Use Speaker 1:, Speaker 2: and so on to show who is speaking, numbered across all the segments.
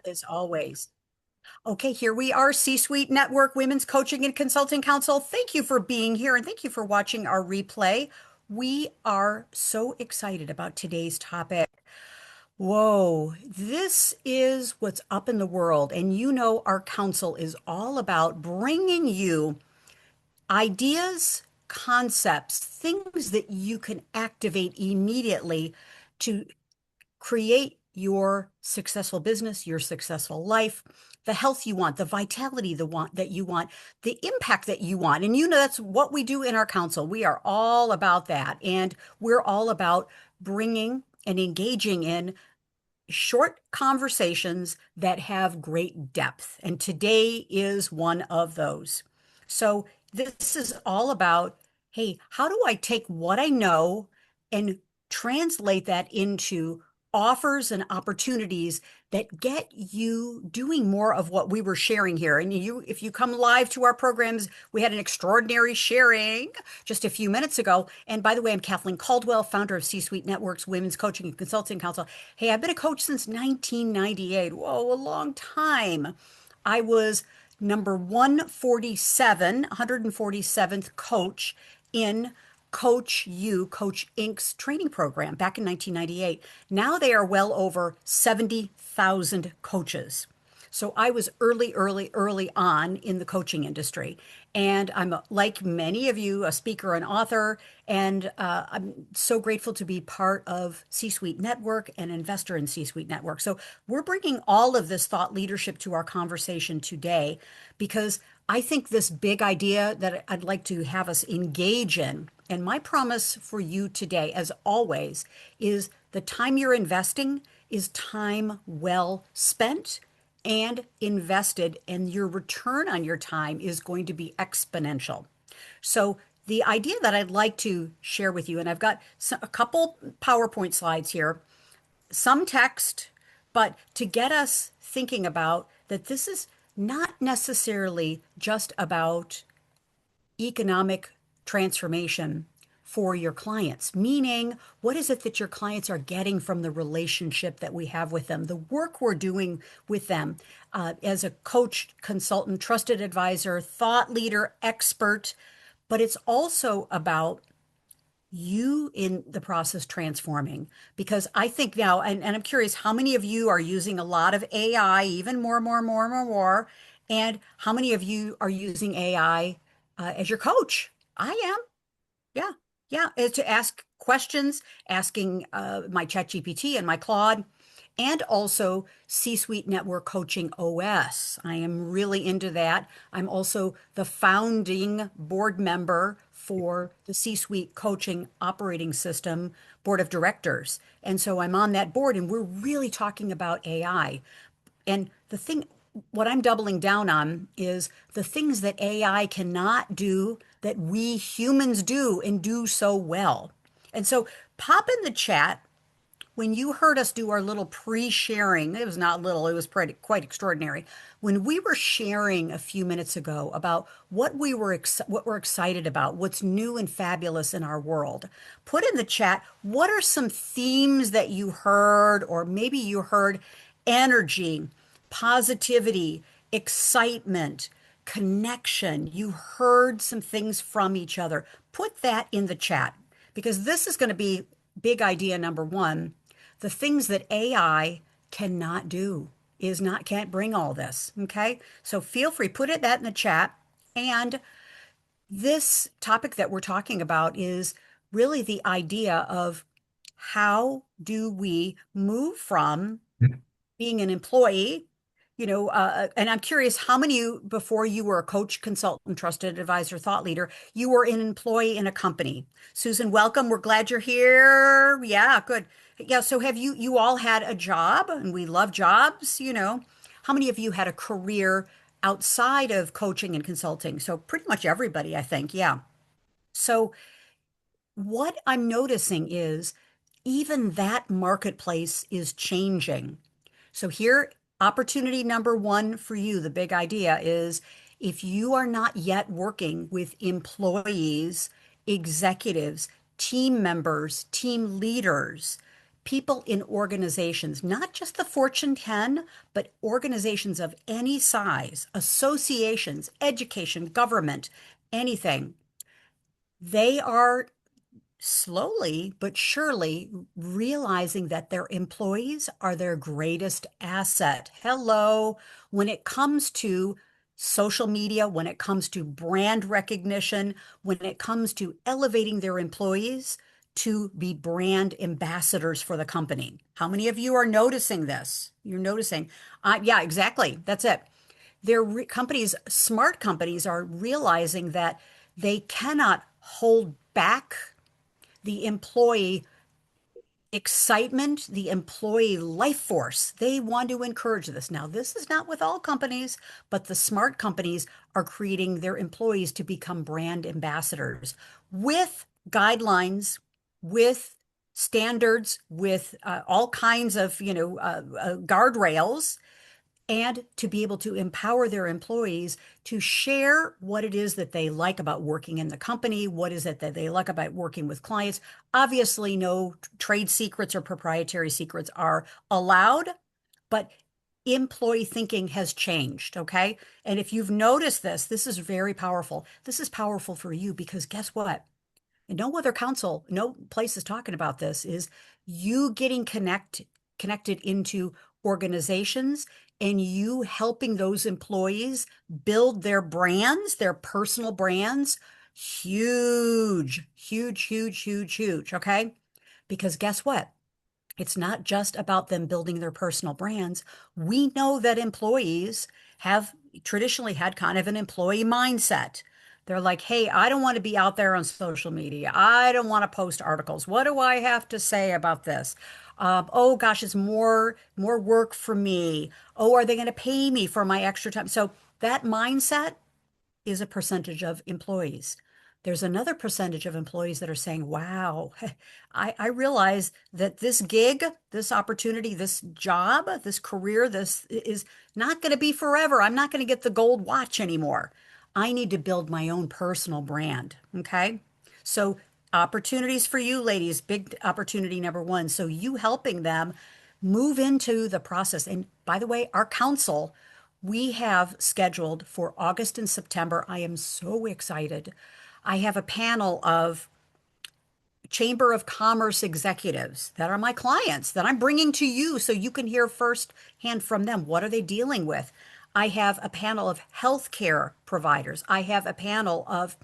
Speaker 1: as always. Okay, here we are, C-Suite Network Women's Coaching and Consulting Council. Thank you for being here and thank you for watching our replay. We are so excited about today's topic. Whoa, this is what's up in the world. And you know, our council is all about bringing you ideas, concepts, things that you can activate immediately to create your successful business, your successful life, the health you want, the vitality that you want, the impact that you want. And you know that's what we do in our council. We are all about that. And we're all about bringing and engaging in short conversations that have great depth. And today is one of those. So this is all about, hey, how do I take what I know and translate that into offers and opportunities that get you doing more of what we were sharing here. And you, if you come live to our programs, we had an extraordinary sharing just a few minutes ago. And by the way, I'm Kathleen Caldwell, founder of C-Suite Networks Women's Coaching and Consulting Council. Hey, I've been a coach since 1998. Whoa, a long time. I was number 147th coach in Coach Inc.'s training program back in 1998. Now they are well over 70,000 coaches. So I was early on in the coaching industry. And I'm, like many of you, a speaker and author. And I'm so grateful to be part of C-Suite Network and investor in C-Suite Network. So we're bringing all of this thought leadership to our conversation today because I think this big idea that I'd like to have us engage in, and my promise for you today, as always, is the time you're investing is time well spent and invested, and your return on your time is going to be exponential. So the idea that I'd like to share with you, and I've got a couple PowerPoint slides here, some text, but to get us thinking about that this is not necessarily just about economic transformation for your clients, meaning what is it that your clients are getting from the relationship that we have with them, the work we're doing with them as a coach, consultant, trusted advisor, thought leader, expert, but it's also about you in the process transforming. Because I think now, and I'm curious, how many of you are using a lot of AI, even more, and how many of you are using AI as your coach? I am. Yeah. Yeah. To ask questions, asking my ChatGPT and my Claude, and also C-Suite Network Coaching OS. I am really into that. I'm also the founding board member for the C-Suite Coaching Operating System Board of Directors. And so I'm on that board, and we're really talking about AI. And the thing, what I'm doubling down on is the things that AI cannot do that we humans do and do so well. And so pop in the chat when you heard us do our little pre-sharing. It was not little, it was quite extraordinary. When we were sharing a few minutes ago about what we're excited about, what's new and fabulous in our world, put in the chat, what are some themes that you heard, or maybe you heard energy, positivity, excitement, connection. You heard some things from each other. Put that in the chat because this is going to be big idea number one. The things that AI cannot do can't bring all this. Okay. So feel free, that in the chat. And this topic that we're talking about is really the idea of how do we move from being an employee, and I'm curious how many of you, before you were a coach, consultant, trusted advisor, thought leader, you were an employee in a company. Susan, welcome. We're glad you're here. Yeah, good. Yeah, so have you all had a job? And we love jobs, you know. How many of you had a career outside of coaching and consulting? So pretty much everybody, I think. Yeah. So what I'm noticing is even that marketplace is changing. So here, opportunity number one for you, the big idea is if you are not yet working with employees, executives, team members, team leaders, people in organizations, not just the Fortune 10, but organizations of any size, associations, education, government, anything, they are slowly but surely realizing that their employees are their greatest asset. Hello, when it comes to social media, when it comes to brand recognition, when it comes to elevating their employees to be brand ambassadors for the company. How many of you are noticing this? You're noticing. Yeah, exactly. That's it. Companies, smart companies, are realizing that they cannot hold back the employee excitement, the employee life force. They want to encourage this. Now, this is not with all companies, but the smart companies are creating their employees to become brand ambassadors with guidelines, with standards, with all kinds of, guardrails, and to be able to empower their employees to share what it is that they like about working in the company, what is it that they like about working with clients. Obviously, no trade secrets or proprietary secrets are allowed, but employee thinking has changed, okay? And if you've noticed this, this is very powerful. This is powerful for you because guess what? And no other council, no place is talking about this, is you getting connected into organizations and you helping those employees build their brands, their personal brands. Huge, huge, huge, huge, huge. Okay. Because guess what? It's not just about them building their personal brands. We know that employees have traditionally had kind of an employee mindset. They're like, hey, I don't want to be out there on social media. I don't want to post articles. What do I have to say about this? Oh gosh, it's more work for me. Oh, are they going to pay me for my extra time? So that mindset is a percentage of employees. There's another percentage of employees that are saying, wow, I realize that this gig, this opportunity, this job, this career, this is not going to be forever. I'm not going to get the gold watch anymore. I need to build my own personal brand. Okay. So, opportunities for you, ladies, big opportunity number one. So, you helping them move into the process. And by the way, our council, we have scheduled for August and September. I am so excited. I have a panel of Chamber of Commerce executives that are my clients that I'm bringing to you so you can hear firsthand from them. What are they dealing with? I have a panel of healthcare providers. I have a panel of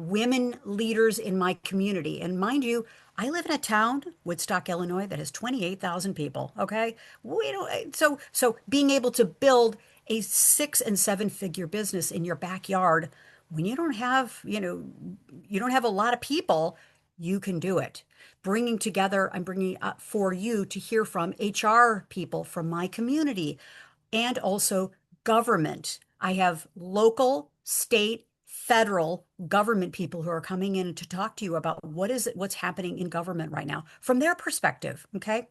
Speaker 1: women leaders in my community. And mind you, I live in a town, Woodstock, Illinois, that has 28,000 people. Okay, we don't. So being able to build a 6 and 7 figure business in your backyard when you don't have, you don't have a lot of people, you can do it. Bringing together, I'm bringing up for you to hear from HR people from my community and also government. I have local, state, federal government people who are coming in to talk to you about what's happening in government right now from their perspective. Okay.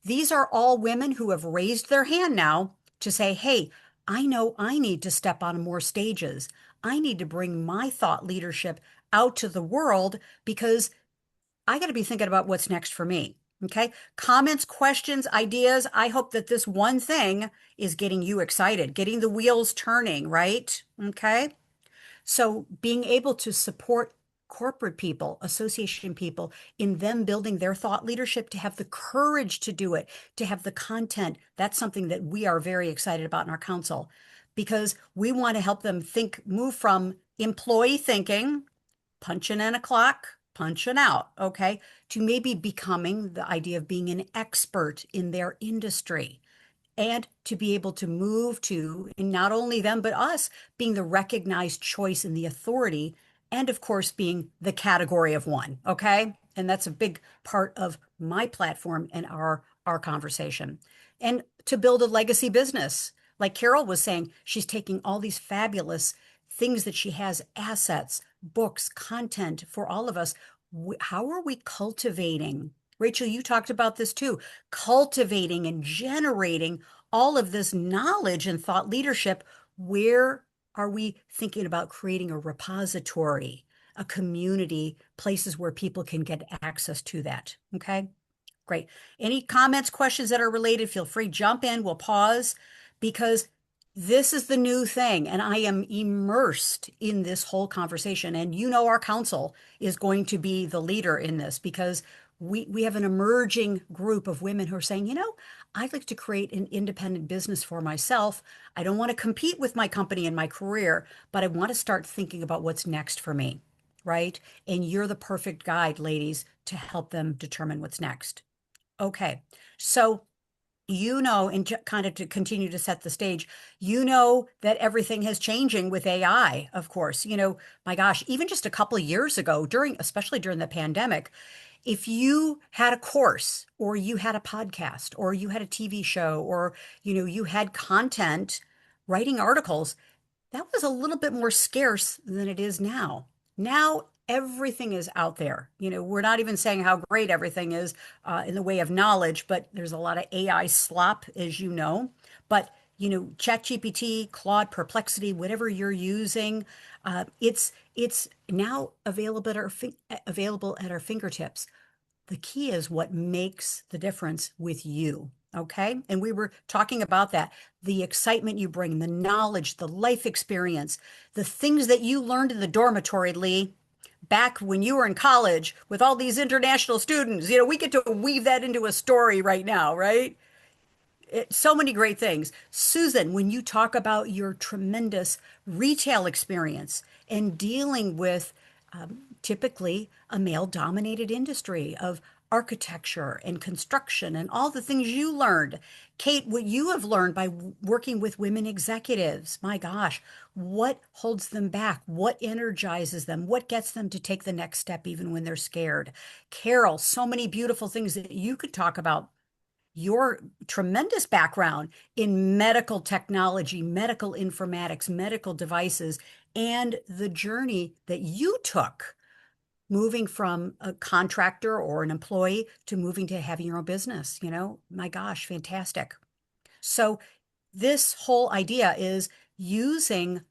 Speaker 1: These are all women who have raised their hand now to say, hey, I know I need to step on more stages. I need to bring my thought leadership out to the world because I got to be thinking about what's next for me. Okay. Comments, questions, ideas. I hope that this one thing is getting you excited, getting the wheels turning, right? Okay. So being able to support corporate people, association people in them building their thought leadership to have the courage to do it, to have the content, that's something that we are very excited about in our council because we want to help them move from employee thinking, punching in a clock, punching out, okay, to maybe becoming the idea of being an expert in their industry and to be able to move to, and not only them, but us being the recognized choice and the authority, and of course, being the category of one. Okay. And that's a big part of my platform and our conversation. And to build a legacy business. Like Carol was saying, she's taking all these fabulous things that she has, assets, books, content for all of us. How are we cultivating? Rachel, you talked about this too, cultivating and generating all of this knowledge and thought leadership. Where are we thinking about creating a repository, a community, places where people can get access to that? Okay. Great. Any comments, questions that are related, feel free, jump in. We'll pause because this is the new thing. And I am immersed in this whole conversation. And you know, our council is going to be the leader in this because we have an emerging group of women who are saying, I'd like to create an independent business for myself. I don't want to compete with my company and my career, but I want to start thinking about what's next for me, right? And you're the perfect guide, ladies, to help them determine what's next. Okay. So, and kind of to continue to set the stage, that everything is changing with AI, of course. My gosh, even just a couple of years ago, especially during the pandemic, if you had a course or you had a podcast or you had a TV show or, you had content, writing articles, that was a little bit more scarce than it is now. Now everything is out there. We're not even saying how great everything is in the way of knowledge, but there's a lot of AI slop, as you know. But ChatGPT, Claude, Perplexity, whatever you're using, it's now available at our fingertips. The key is what makes the difference with you. Okay. And we were talking about that, the excitement you bring, the knowledge, the life experience, the things that you learned in the dormitory, Lee, back when you were in college with all these international students. We get to weave that into a story right now, right? So many great things. Susan, when you talk about your tremendous retail experience and dealing with typically a male dominated industry of architecture and construction and all the things you learned. Kate, what you have learned by working with women executives, my gosh, what holds them back? What energizes them? What gets them to take the next step even when they're scared? Carol, so many beautiful things that you could talk about, your tremendous background in medical technology, medical informatics, medical devices, and the journey that you took moving from a contractor or an employee to moving to having your own business. My gosh, fantastic. So, this whole idea is using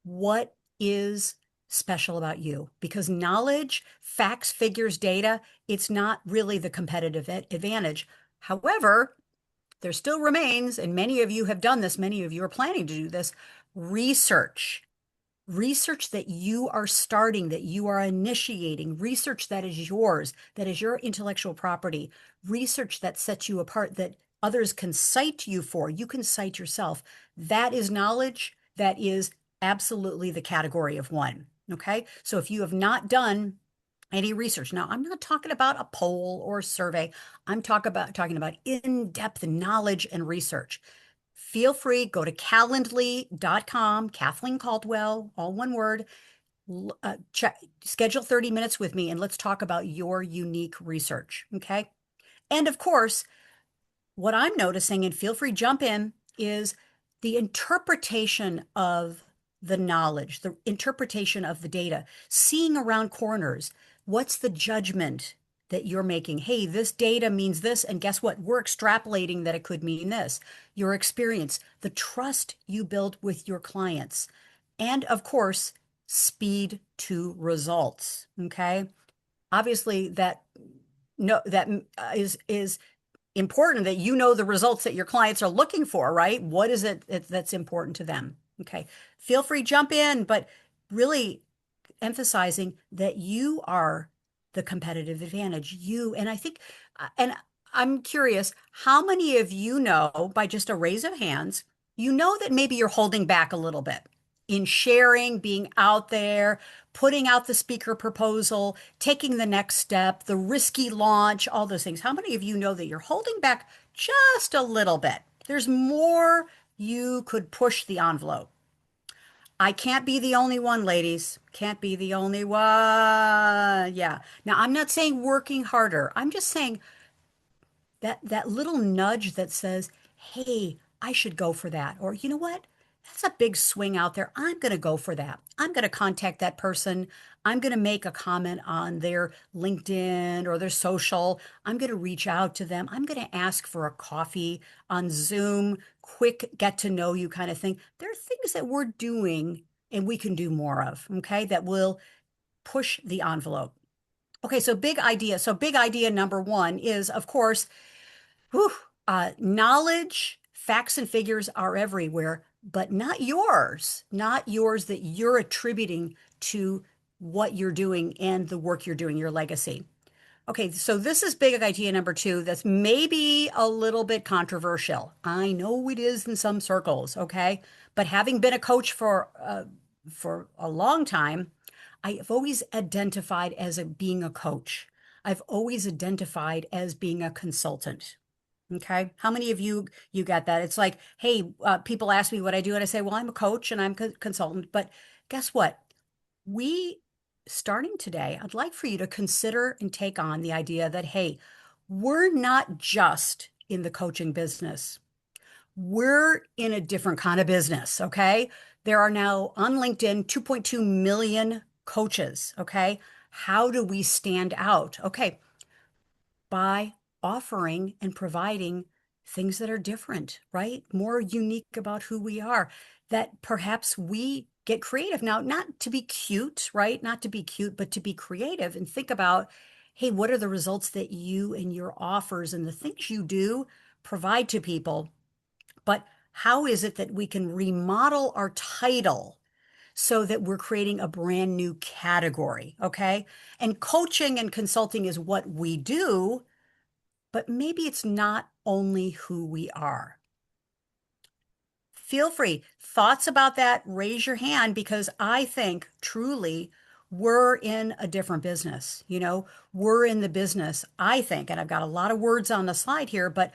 Speaker 1: what is special about you because knowledge, facts, figures, data, it's not really the competitive advantage. However, there still remains, and many of you have done this, many of you are planning to do this, research. Research that you are starting, that you are initiating, research that is yours, that is your intellectual property, research that sets you apart, that others can cite you for, you can cite yourself. That is knowledge that is absolutely the category of one. Okay. So if you have not done any research. Now, I'm not talking about a poll or a survey. I'm talking about in-depth knowledge and research. Feel free, go to calendly.com, Kathleen Caldwell, all one word. Schedule 30 minutes with me and let's talk about your unique research. Okay. And of course, what I'm noticing, and feel free, jump in, is the interpretation of the knowledge, the interpretation of the data, seeing around corners. What's the judgment that you're making? Hey, this data means this, and guess what? We're extrapolating that it could mean this. Your experience, the trust you build with your clients, and of course, speed to results. Okay. Obviously, that is important that the results that your clients are looking for, right? What is it that's important to them? Okay. Feel free, jump in, but really emphasizing that you are the competitive advantage. And I think, and I'm curious, how many of you know, by just a raise of hands, that maybe you're holding back a little bit in sharing, being out there, putting out the speaker proposal, taking the next step, the risky launch, all those things. How many of you know that you're holding back just a little bit? There's more you could push the envelope. I can't be the only one, ladies. Can't be the only one. Yeah. Now, I'm not saying working harder. I'm just saying that little nudge that says, hey, I should go for that. Or, you know what? That's a big swing out there. I'm going to go for that. I'm going to contact that person. I'm going to make a comment on their LinkedIn or their social. I'm going to reach out to them. I'm going to ask for a coffee on Zoom, quick get to know you kind of thing. There are things that we're doing and we can do more of, okay, that will push the envelope. Okay, so big idea. So big idea number one is, of course, whew, knowledge, facts and figures are everywhere, but not yours, not yours that you're attributing to what you're doing and the work you're doing, your legacy. Okay, so this is big idea number two that's maybe a little bit controversial. I know it is in some circles, okay? But having been a coach for a long time, I've always identified as being a coach. I've always identified as being a consultant. Okay. How many of you got that? It's like, hey, people ask me what I do, and I say, well, I'm a coach and I'm a consultant. But guess what? We starting today, I'd like for you to consider and take on the idea that, hey, we're not just in the coaching business. We're in a different kind of business. Okay. There are now on LinkedIn 2.2 million coaches. Okay. How do we stand out? Okay, by offering and providing things that are different, right? More unique about who we are, that perhaps we get creative. Now, not to be cute, right? Not to be cute, but to be creative and think about, hey, what are the results that you and your offers and the things you do provide to people? But how is it that we can remodel our title so that we're creating a brand new category? Okay. And coaching and consulting is what we do, but maybe it's not only who we are. Feel free. Thoughts about that, raise your hand because I think truly we're in a different business. We're in the business, I think, and I've got a lot of words on the slide here, but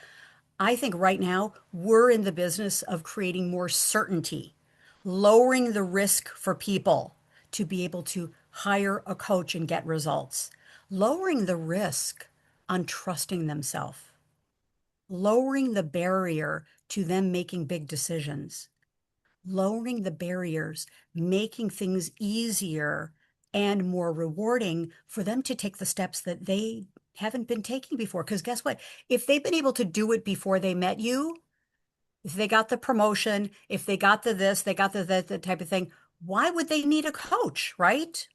Speaker 1: I think right now we're in the business of creating more certainty, lowering the risk for people to be able to hire a coach and get results, lowering the risk on trusting themselves, lowering the barrier to them making big decisions, lowering the barriers, making things easier and more rewarding for them to take the steps that they haven't been taking before. Because guess what? If they've been able to do it before they met you, if they got the promotion, if they got the this, they got the type of thing, why would they need a coach, right?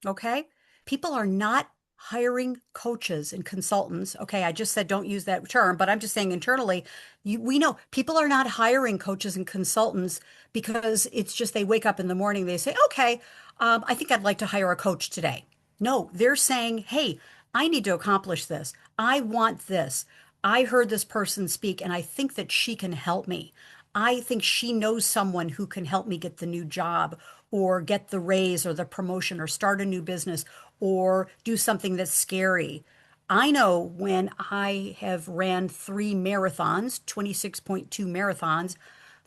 Speaker 1: Okay. People are not hiring coaches and consultants. Okay. I just said don't use that term, but I'm just saying internally, we know people are not hiring coaches and consultants because it's just they wake up in the morning, they say, okay, I think I'd like to hire a coach today. No, they're saying, hey, I need to accomplish this. I want this. I heard this person speak and I think that she can help me. I think she knows someone who can help me get the new job or get the raise or the promotion or start a new business or do something that's scary. I know when I have ran 3 marathons, 26.2 marathons,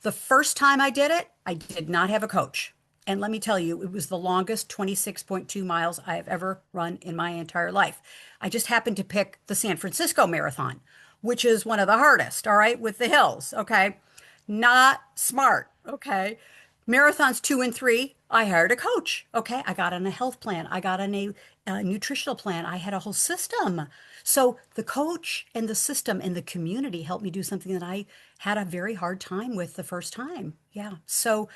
Speaker 1: the first time I did it, I did not have a coach. And let me tell you, it was the longest 26.2 miles I have ever run in my entire life. I just happened to pick the San Francisco Marathon, which is one of the hardest, all right, with the hills, okay? Not smart, okay? Marathons 2 and 3, I hired a coach. Okay. I got on a health plan. I got on a nutritional plan. I had a whole system. So the coach and the system and the community helped me do something that I had a very hard time with the first time. Yeah. So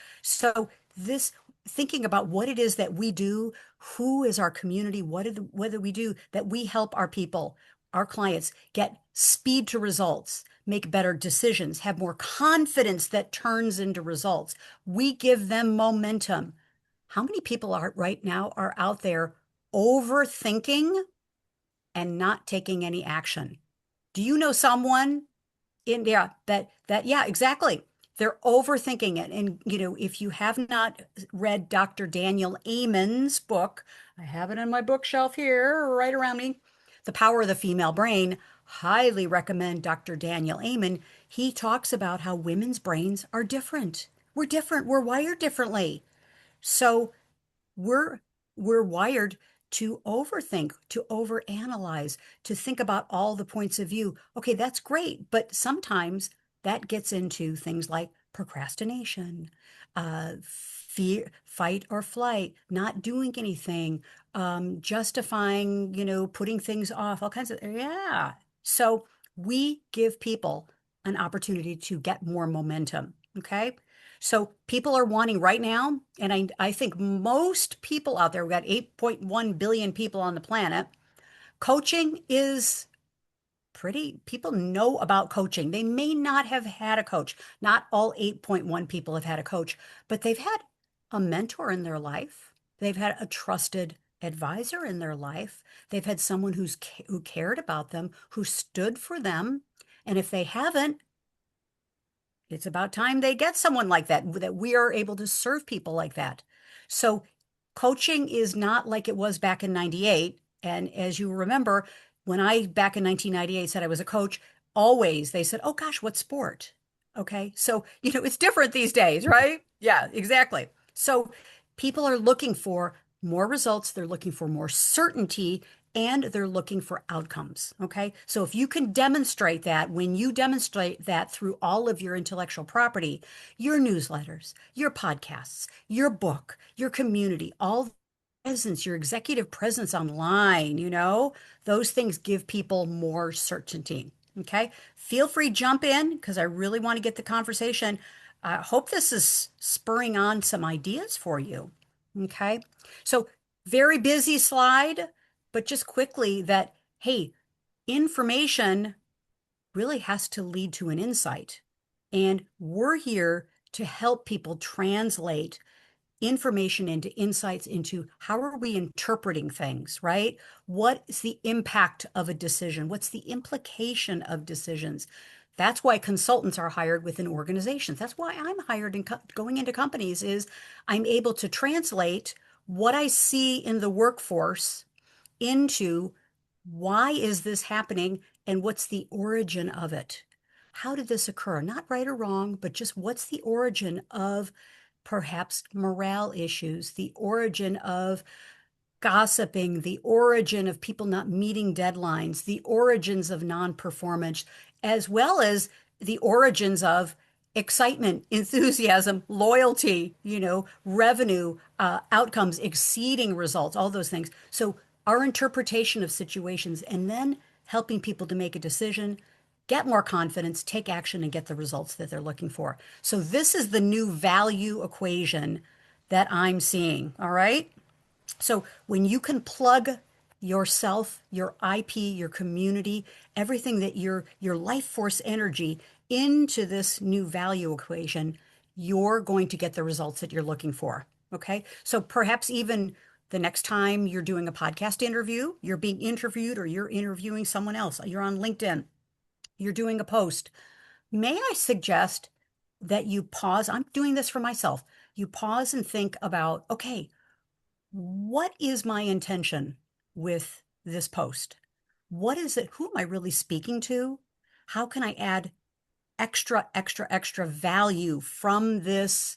Speaker 1: this thinking about what it is that we do, who is our community, what do we do that we help our people, our clients get speed to results, make better decisions, have more confidence that turns into results. We give them momentum. How many people are right now are out there overthinking and not taking any action? Do you know someone in yeah that yeah, exactly. They're overthinking it. And if you have not read Dr. Daniel Amen's book, I have it on my bookshelf here right around me, The Power of the Female Brain. Highly recommend Dr. Daniel Amen. He talks about how women's brains are different. We're different. We're wired differently. So we're we're wired to overthink, to overanalyze, to think about all the points of view. Okay, that's great, but sometimes that gets into things like procrastination, fear, fight or flight, not doing anything, justifying, putting things off, all kinds of, yeah. So we give people an opportunity to get more momentum. Okay. So people are wanting right now, and I think most people out there, we've got 8.1 billion people on the planet. Coaching is pretty, people know about coaching. They may not have had a coach. Not all 8.1 people have had a coach, but they've had a mentor in their life. They've had a trusted advisor in their life. They've had someone who cared about them, who stood for them. And if they haven't, it's about time they get someone like that, that we are able to serve people like that. So coaching is not like it was back in 98. And as you remember, when I back in 1998 said I was a coach, always they said, "Oh gosh, what sport?" Okay. So, it's different these days, right? Yeah, exactly. So people are looking for more results, they're looking for more certainty, and they're looking for outcomes. Okay. So if you can demonstrate that, when you demonstrate that through all of your intellectual property, your newsletters, your podcasts, your book, your community, all presence, your executive presence online, those things give people more certainty. Okay. Feel free, jump in because I really want to get the conversation. I hope this is spurring on some ideas for you. Okay. So, very busy slide, but just quickly that, hey, information really has to lead to an insight. And we're here to help people translate information into insights into how are we interpreting things, right? What is the impact of a decision? What's the implication of decisions? That's why consultants are hired within organizations. That's why I'm hired in going into companies is I'm able to translate what I see in the workforce into why is this happening and what's the origin of it? How did this occur? Not right or wrong, but just what's the origin of perhaps morale issues, the origin of gossiping, the origin of people not meeting deadlines, the origins of non-performance, as well as the origins of excitement, enthusiasm, loyalty, revenue, outcomes exceeding results, all those things. So our interpretation of situations and then helping people to make a decision, get more confidence, take action, and get the results that they're looking for. So this is the new value equation that I'm seeing. All right. So when you can plug yourself, your IP, your community, everything that your life force energy into this new value equation, you're going to get the results that you're looking for. Okay. So perhaps even the next time you're doing a podcast interview, you're being interviewed or you're interviewing someone else, you're on LinkedIn, you're doing a post. May I suggest that you pause? I'm doing this for myself. You pause and think about, okay, what is my intention with this post? What is it? Who am I really speaking to? How can I add extra, extra, extra value from this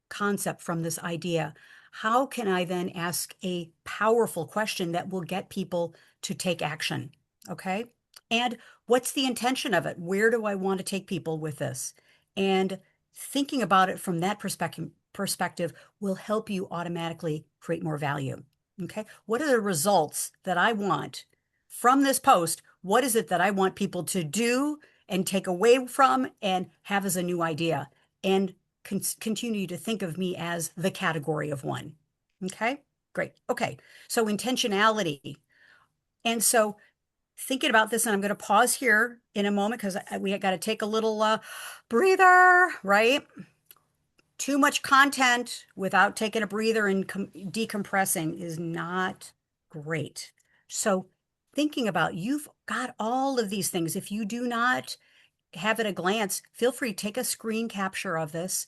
Speaker 1: concept, from this idea? How can I then ask a powerful question that will get people to take action? Okay. And what's the intention of it? Where do I want to take people with this? And thinking about it from that perspective will help you automatically create more value. Okay. What are the results that I want from this post? What is it that I want people to do and take away from and have as a new idea? And continue to think of me as the category of one. Okay, great. Okay, so intentionality. And so thinking about this, and I'm going to pause here in a moment because we got to take a little breather, right? Too much content without taking a breather and decompressing is not great. So thinking about you've got all of these things. If you do not have at a glance, feel free to take a screen capture of this.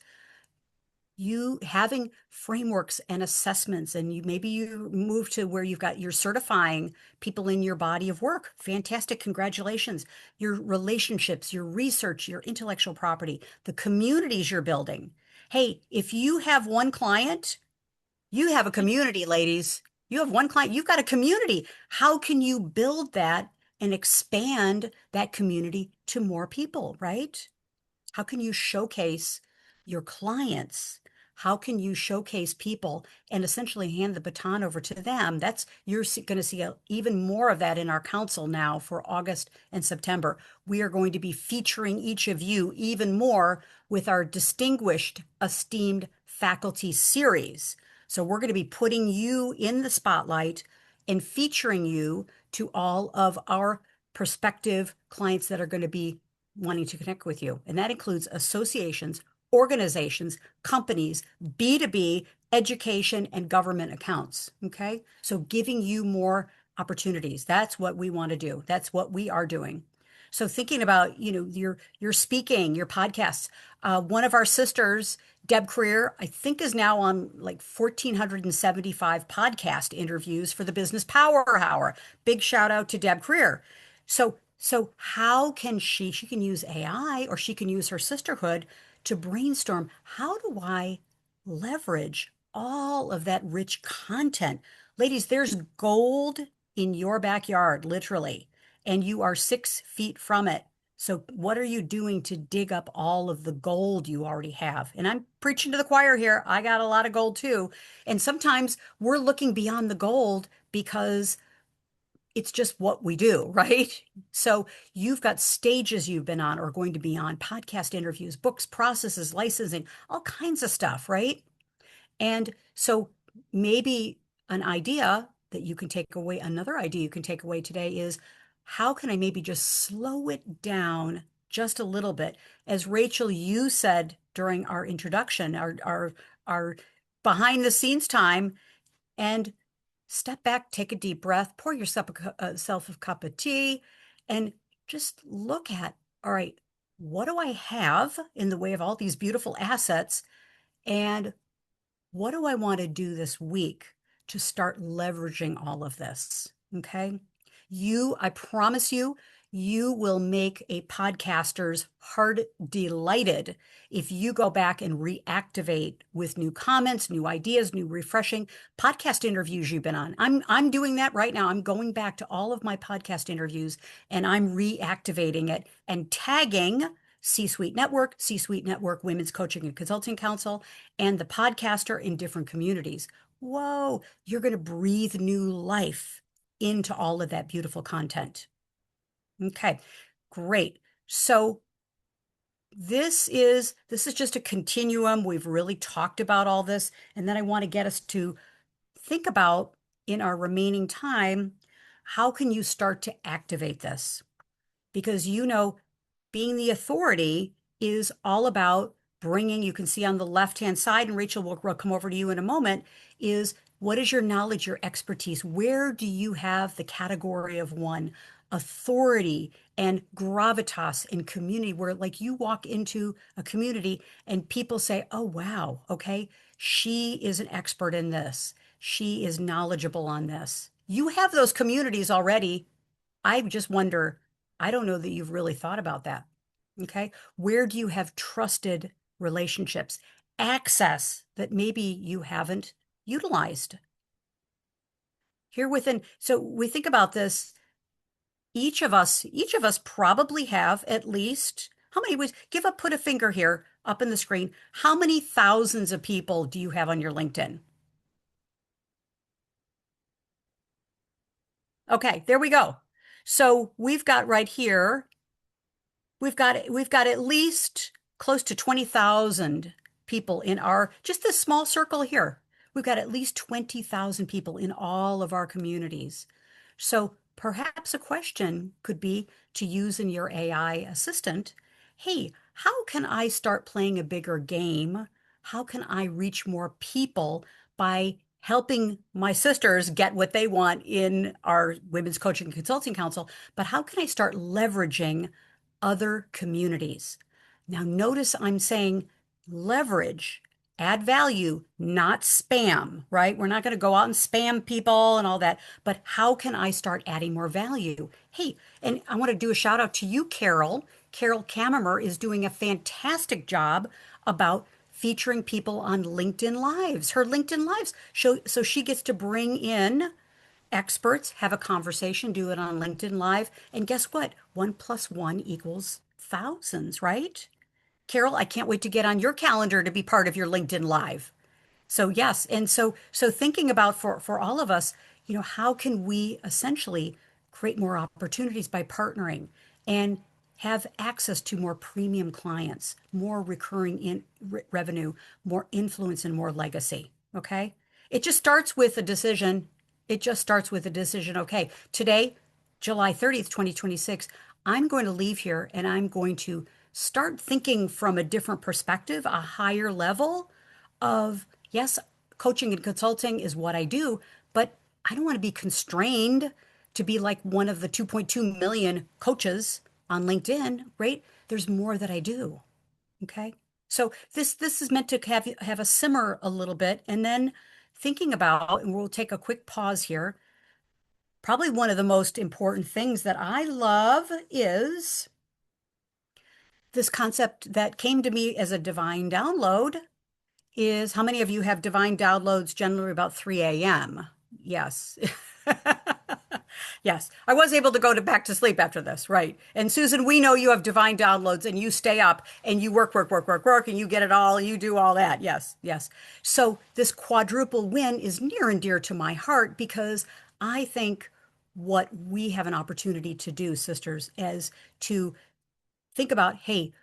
Speaker 1: You having frameworks and assessments, and maybe you move to where you're certifying people in your body of work. Fantastic. Congratulations. Your relationships, your research, your intellectual property, the communities you're building. Hey, if you have one client, you have a community, ladies. You have one client, you've got a community. How can you build that and expand that community to more people, right? How can you showcase your clients? How can you showcase people and essentially hand the baton over to them? That's you're going to see even more of that in our council now for August and September. We are going to be featuring each of you even more with our distinguished, esteemed faculty series. So we're going to be putting you in the spotlight and featuring you to all of our prospective clients that are going to be wanting to connect with you. And that includes associations, organizations, companies, B2B, education, and government accounts. Okay. So giving you more opportunities. That's what we want to do. That's what we are doing. So thinking about, your speaking, your podcasts. One of our sisters, Deb Creer, I think is now on like 1,475 podcast interviews for the Business Power Hour. Big shout out to Deb Creer. So how can she can use AI or she can use her sisterhood to brainstorm, how do I leverage all of that rich content? Ladies, there's gold in your backyard, literally, and you are 6 feet from it. So what are you doing to dig up all of the gold you already have? And I'm preaching to the choir here. I got a lot of gold too. And sometimes we're looking beyond the gold because it's just what we do, right? So you've got stages you've been on or going to be on, podcast interviews, books, processes, licensing, all kinds of stuff, right? And so maybe an idea that you can take away, another idea you can take away today is, how can I maybe just slow it down just a little bit? As Rachel, you said during our introduction, our behind the scenes time, and step back, take a deep breath, pour yourself a cup of tea, and just look at, all right, what do I have in the way of all these beautiful assets? And what do I want to do this week to start leveraging all of this? Okay. I promise you, you will make a podcaster's heart delighted if you go back and reactivate with new comments, new ideas, new refreshing podcast interviews you've been on. I'm doing that right now. I'm going back to all of my podcast interviews and I'm reactivating it and tagging C Suite Network, Women's Coaching and Consulting Council, and the podcaster in different communities. Whoa, you're going to breathe new life into all of that beautiful content. Okay, great. So this is just a continuum. We've really talked about all this, and then I want to get us to think about, in our remaining time, how can you start to activate this? Because being the authority is all about bringing, you can see on the left-hand side, and Rachel will come over to you in a moment, is what is your knowledge, your expertise? Where do you have the category of one? Authority and gravitas in community, where like you walk into a community and people say, oh, wow, okay, she is an expert in this. She is knowledgeable on this. You have those communities already. I just wonder, I don't know that you've really thought about that. Okay. Where do you have trusted relationships, access that maybe you haven't utilized here within? So we think about this. Each of us probably have at least, how many was, put a finger here up in the screen. How many thousands of people do you have on your LinkedIn? Okay, there we go. So we've got right here, we've got at least close to 20,000 people in our just this small circle here. We've got at least 20,000 people in all of our communities. So perhaps a question could be to use in your AI assistant, hey, how can I start playing a bigger game? How can I reach more people by helping my sisters get what they want in our Women's Coaching and Consulting Council? But how can I start leveraging other communities? Now, notice I'm saying leverage, add value, not spam, right? We're not going to go out and spam people and all that, but how can I start adding more value? Hey, and I want to do a shout out to you, Carol. Carol Kammerer is doing a fantastic job about featuring people on LinkedIn Lives. Her LinkedIn Lives show, so she gets to bring in experts, have a conversation, do it on LinkedIn Live. And guess what? 1 + 1 = thousands, right? Carol, I can't wait to get on your calendar to be part of your LinkedIn Live. So yes, and so thinking about for all of us, how can we essentially create more opportunities by partnering and have access to more premium clients, more recurring revenue, more influence and more legacy, okay? It just starts with a decision. It just starts with a decision. Okay, today, July 30th, 2026, I'm going to leave here and I'm going to start thinking from a different perspective, a higher level of, yes, coaching and consulting is what I do, but I don't want to be constrained to be like one of the 2.2 million coaches on LinkedIn, right? There's more that I do. Okay. So this is meant to have a simmer a little bit and then thinking about, and we'll take a quick pause here. Probably one of the most important things that I love is this concept that came to me as a divine download is how many of you have divine downloads generally about 3 a.m.? Yes. Yes. I was able to go to back to sleep after this, right? And Susan, we know you have divine downloads and you stay up and you work, work, work, work, work, and you get it all, you do all that. Yes, yes. So this quadruple win is near and dear to my heart because I think what we have an opportunity to do, sisters, is to think about, hey,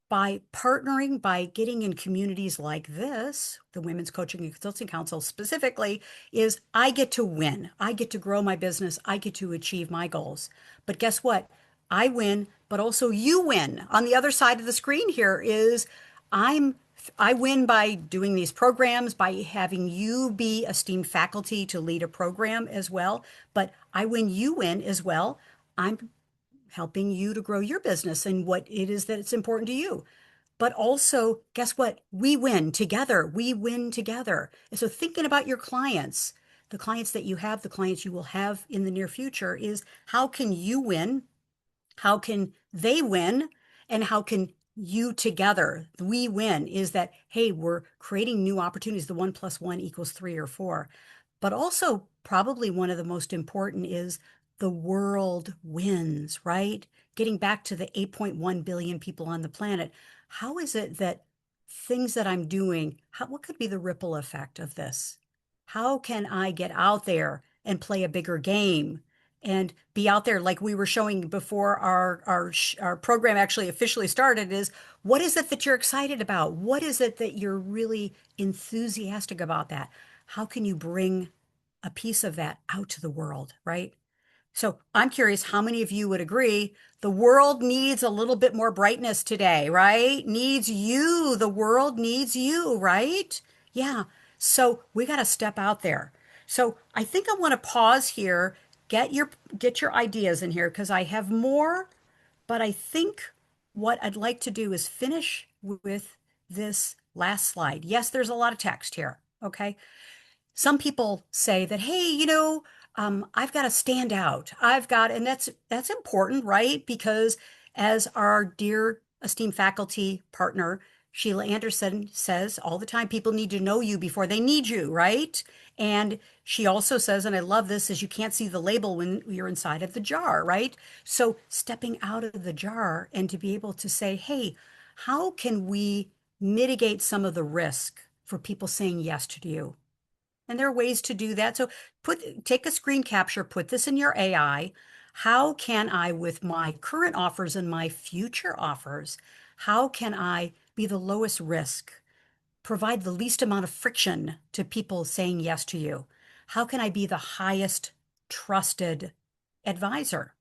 Speaker 1: by partnering, by getting in communities like this, the Women's Coaching and Consulting Council specifically, is I get to win. I get to grow my business. I get to achieve my goals. But guess what? I win, but also you win. On the other side of the screen here is I'm I win by doing these programs, by having you be esteemed faculty to lead a program as well. But I win, you win as well. I'm helping you to grow your business and what it is that it's important to you. But also, guess what? We win together. We win together. And so, thinking about your clients, the clients that you have, the clients you will have in the near future, is how can you win? How can they win? And how can you together, we win? Is that, hey, we're creating new opportunities. The 1 + 1 = 3 or 4. But also, probably one of the most important is the world wins, right? Getting back to the 8.1 billion people on the planet. How is it that things that I'm doing, what could be the ripple effect of this? How can I get out there and play a bigger game and be out there like we were showing before our program actually officially started is what is it that you're excited about? What is it that you're really enthusiastic about that? How can you bring a piece of that out to the world, right? So I'm curious how many of you would agree the world needs a little bit more brightness today, right? Needs you. The world needs you, right? Yeah. So we got to step out there. So I think I want to pause here, get your ideas in here because I have more, but I think what I'd like to do is finish with this last slide. Yes, there's a lot of text here. Okay. Some people say that, hey, I've got to stand out. And that's important, right? Because as our dear esteemed faculty partner, Sheila Anderson says all the time, people need to know you before they need you, right? And she also says, and I love this, is you can't see the label when you're inside of the jar, right? So stepping out of the jar and to be able to say, hey, how can we mitigate some of the risk for people saying yes to you? And there are ways to do that. So take a screen capture, put this in your AI. How can I, with my current offers and my future offers, how can I be the lowest risk, provide the least amount of friction to people saying yes to you? How can I be the highest trusted advisor,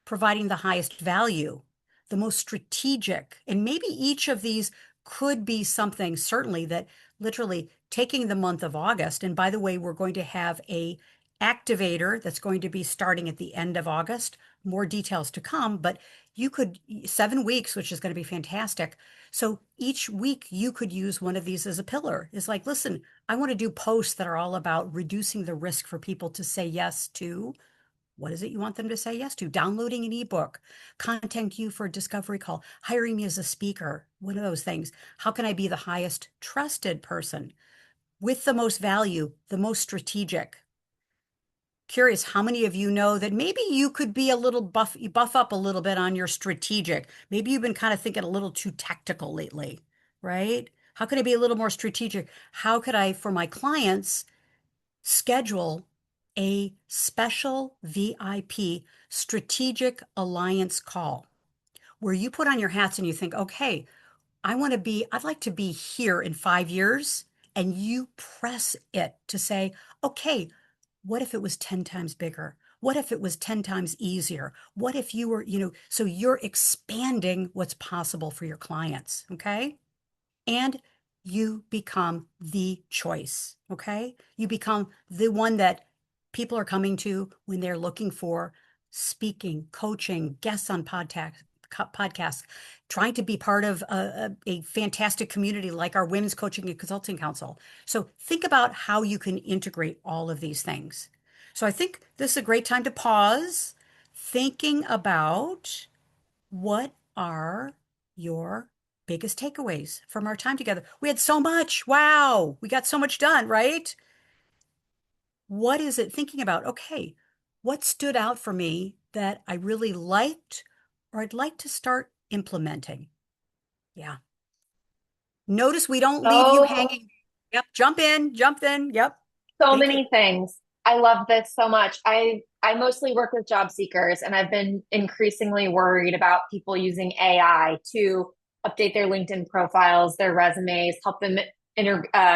Speaker 1: providing the highest value, the most strategic? And maybe each of these could be something certainly that literally taking the month of August. And by the way, we're going to have a activator that's going to be starting at the end of August. More details to come, but you could 7 weeks, which is going to be fantastic. So each week you could use one of these as a pillar. It's like, listen, I want to do posts that are all about reducing the risk for people to say yes to what is it you want them to say yes to? Downloading an ebook, contact you for a discovery call, hiring me as a speaker, one of those things. How can I be the highest trusted person with the most value, the most strategic? curious, how many of you know that maybe you could be a little you buff up a little bit on your strategic? Maybe you've been kind of thinking a little too tactical lately, right? How can I be a little more strategic? How could I, for my clients, schedule a special VIP strategic alliance call where you put on your hats and you think, okay, I'd like to be here in 5 years. And you press it to say, okay, what if it was 10 times bigger? What if it was 10 times easier? What if you were, so you're expanding what's possible for your clients, okay? And you become the choice, okay? You become the one that people are coming to when they're looking for speaking, coaching, guests on podcasts, trying to be part of a fantastic community like our Women's Coaching and Consulting Council. So think about how you can integrate all of these things. So I think this is a great time to pause, thinking about what are your biggest takeaways from our time together. We had so much. Wow. We got so much done, right? What is it thinking about? Okay, what stood out for me that I really liked or I'd like to start implementing? Yeah. Notice we don't leave you
Speaker 2: So,
Speaker 1: hanging. Yep. Jump in, jump in. Yep.
Speaker 2: so
Speaker 1: Thank you.
Speaker 2: many things. I love this so much. I mostly work with job seekers, and I've been increasingly worried about people using AI to update their LinkedIn profiles, their resumes, help them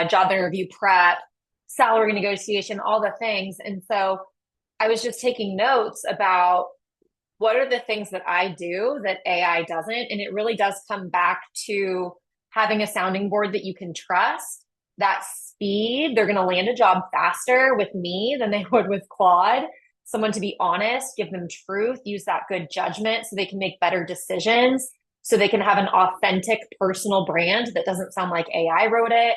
Speaker 2: job interview prep, salary negotiation, all the things. And so I was just taking notes about what are the things that I do that AI doesn't? And it really does come back to having a sounding board that you can trust, that speed. They're going to land a job faster with me than they would with Claude. Someone to be honest, give them truth, use that good judgment so they can make better decisions, so they can have an authentic personal brand that doesn't sound like AI wrote it.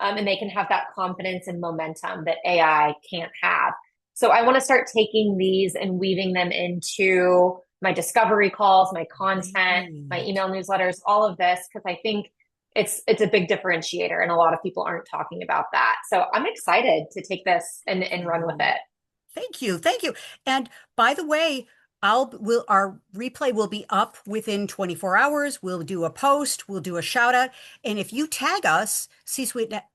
Speaker 2: And they can have that confidence and momentum that AI can't have. So I want to start taking these and weaving them into my discovery calls, my content, my
Speaker 1: Great.
Speaker 2: email newsletters, all of this, because I think it's a big differentiator and a lot of people aren't talking about that. So I'm excited to take this and run with
Speaker 1: You.
Speaker 2: it.
Speaker 1: Thank you. Thank you. And by the way, our replay will be up within 24 hours. We'll do a post, we'll do a shout out. And if you tag us,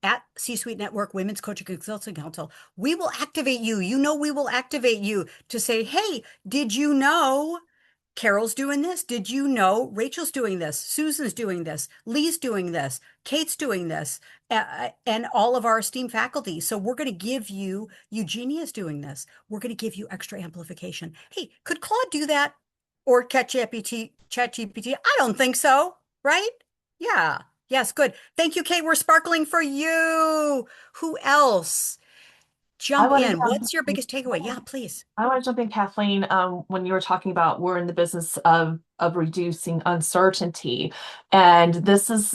Speaker 1: at C-Suite Network Women's Coaching Consulting Council, we will activate you. We will activate you to say, hey, did you know Carol's doing this? Did you know Rachel's doing this? Susan's doing this. Lee's doing this. Kate's doing this. And all of our esteemed faculty. So we're going to give you, Eugenia's doing this. We're going to give you extra amplification. Hey, could Claude do that? Or ChatGPT? I don't think so, right? Yeah. Yes, good. Thank you, Kate. We're sparkling for you. Who else?
Speaker 3: I
Speaker 1: Jump
Speaker 3: want to
Speaker 1: in.
Speaker 3: jump
Speaker 1: What's your
Speaker 3: in.
Speaker 1: biggest takeaway? Yeah, please.
Speaker 3: I want to jump in, Kathleen, when you were talking about we're in the business of reducing uncertainty. And this was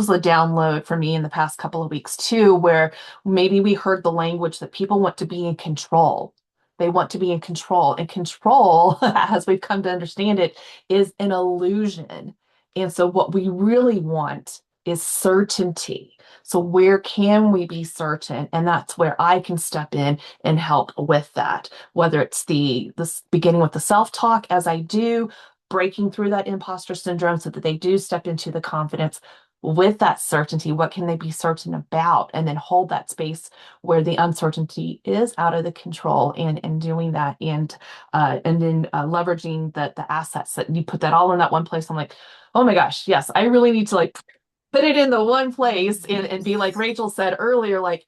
Speaker 3: a download for me in the past couple of weeks too, where maybe we heard the language that people want to be in control. They want to be in control. And control, as we've come to understand it, is an illusion. And so what we really want is certainty. So where can we be certain? And that's where I can step in and help with that, whether it's this beginning with the self-talk as I do, breaking through that imposter syndrome so that they do step into the confidence with that certainty. What can they be certain about? And then hold that space where the uncertainty is out of the control, and doing that, and then leveraging the assets that you put that all in that one place. I'm like, oh my gosh, yes, I really need to like put it in the one place, and be like Rachel said earlier, like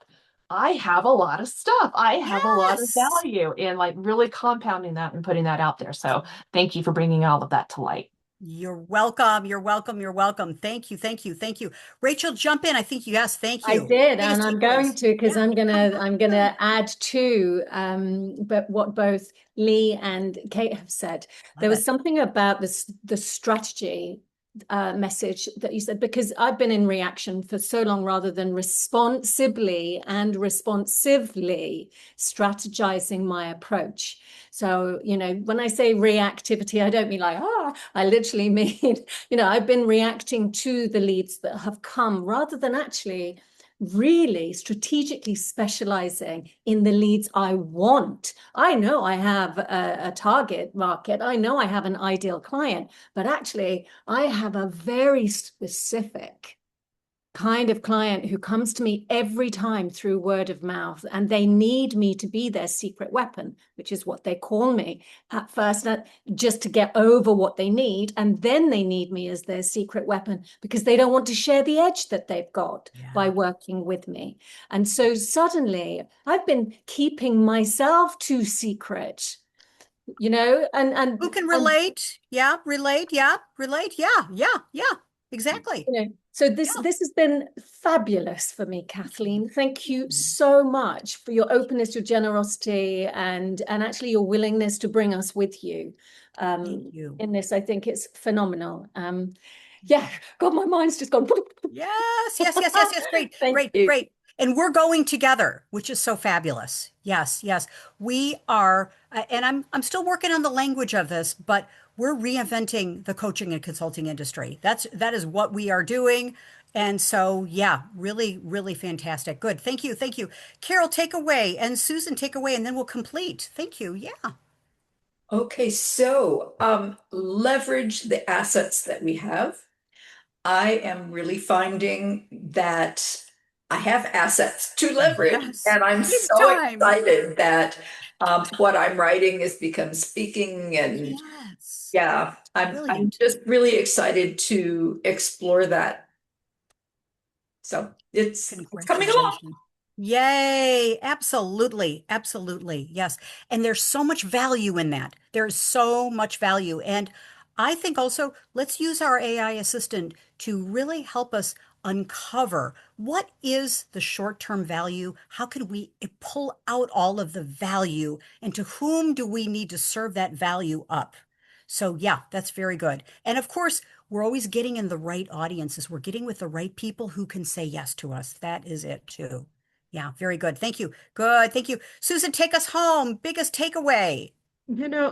Speaker 3: I have a lot of stuff. I have a lot of
Speaker 1: Yes.
Speaker 3: value, and like really compounding that and putting that out there. So thank you for bringing all of that to light.
Speaker 1: You're welcome. You're welcome. You're welcome. Thank you. Thank you. Thank you. Rachel, jump in. I think you asked. Thank
Speaker 4: I
Speaker 1: you.
Speaker 4: did, and
Speaker 1: Biggest
Speaker 4: I'm going
Speaker 1: takeaways.
Speaker 4: to because
Speaker 1: Yeah.
Speaker 4: I'm gonna add to but what both Lee and Kate have said. There
Speaker 1: Love
Speaker 4: was
Speaker 1: it.
Speaker 4: something about the strategy message that you said, because I've been in reaction for so long rather than responsibly and responsively strategizing my approach. So, when I say reactivity, I don't mean like, I literally mean, I've been reacting to the leads that have come rather than actually really strategically specializing in the leads I want. I know I have a target market. I know I have an ideal client, but actually I have a very specific kind of client who comes to me every time through word of mouth, and they need me to be their secret weapon, which is what they call me at first, just to get over what they need. And then they need me as their secret weapon because they don't want to share the edge that they've got by working with me. And so suddenly I've been keeping myself too secret, and
Speaker 1: Who can relate? Yeah, relate. Yeah, relate. Yeah, exactly.
Speaker 4: So this has been fabulous for me, Kathleen. Thank you so much for your openness, your generosity, and actually your willingness to bring us with you,
Speaker 1: Thank you.
Speaker 4: in this. I think it's phenomenal. Yeah, God, my mind's just gone.
Speaker 1: Yes. Great,
Speaker 4: Thank
Speaker 1: great,
Speaker 4: you.
Speaker 1: great. And we're going together, which is so fabulous. Yes. We are, and I'm still working on the language of this, but we're reinventing the coaching and consulting industry. That is what we are doing. And so, yeah, really, really fantastic. Good. Thank you. Carol, take away, and Susan, take away, and then we'll complete. Thank you. Yeah.
Speaker 5: Okay, so leverage the assets that we have. I am really finding that I have assets to leverage,
Speaker 1: Yes.
Speaker 5: and I'm
Speaker 1: It's
Speaker 5: so
Speaker 1: time.
Speaker 5: excited that what I'm writing has become speaking, and
Speaker 1: Yes.
Speaker 5: yeah, I'm
Speaker 1: Brilliant.
Speaker 5: just really excited to explore that. So it's coming along.
Speaker 1: Congratulations. Yay. Absolutely. Yes. And there's so much value in that. There's so much value. And I think also let's use our AI assistant to really help us uncover what is the short-term value? How can we pull out all of the value, and to whom do we need to serve that value up? So yeah, that's very good. And of course, we're always getting in the right audiences. We're getting with the right people who can say yes to us. That is it too. Yeah, very good. Thank you. Good. Thank you. Susan, take us home. Biggest takeaway.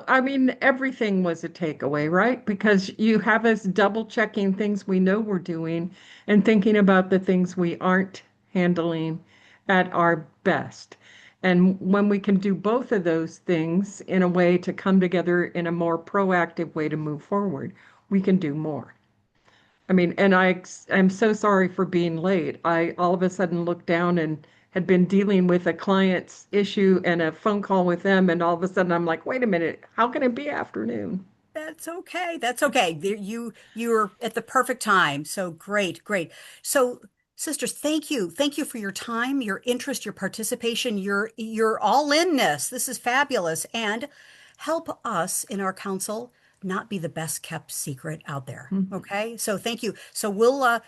Speaker 6: I mean, everything was a takeaway, right? Because you have us double checking things we know we're doing and thinking about the things we aren't handling at our best. And when we can do both of those things in a way to come together in a more proactive way to move forward, we can do more. I mean, and I'm so sorry for being late. I all of a sudden looked down and had been dealing with a client's issue and a phone call with them, and all of a sudden I'm like, wait a minute, how can it be afternoon?
Speaker 1: That's okay. That's okay. You're at the perfect time. So great, great. So sisters, thank you. Thank you for your time, your interest, your participation, your all-inness. This is fabulous. And help us in our council not be the best kept secret out there. Okay. So thank you. So we'll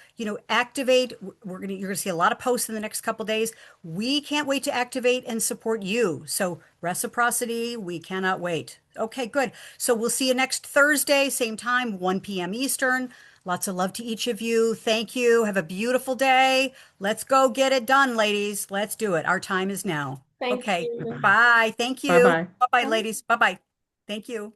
Speaker 1: activate. You're gonna see a lot of posts in the next couple days. We can't wait to activate and support you. So reciprocity, we cannot wait. Okay, good. So we'll see you next Thursday, same time, 1 p.m. Eastern. Lots of love to each of you. Thank you. Have a beautiful day. Let's go get it done, ladies. Let's do it. Our time is now.
Speaker 4: Thank
Speaker 1: Okay.
Speaker 4: you.
Speaker 1: Bye. Thank you.
Speaker 6: Bye-bye.
Speaker 1: Bye-bye, ladies. Bye-bye. Thank you.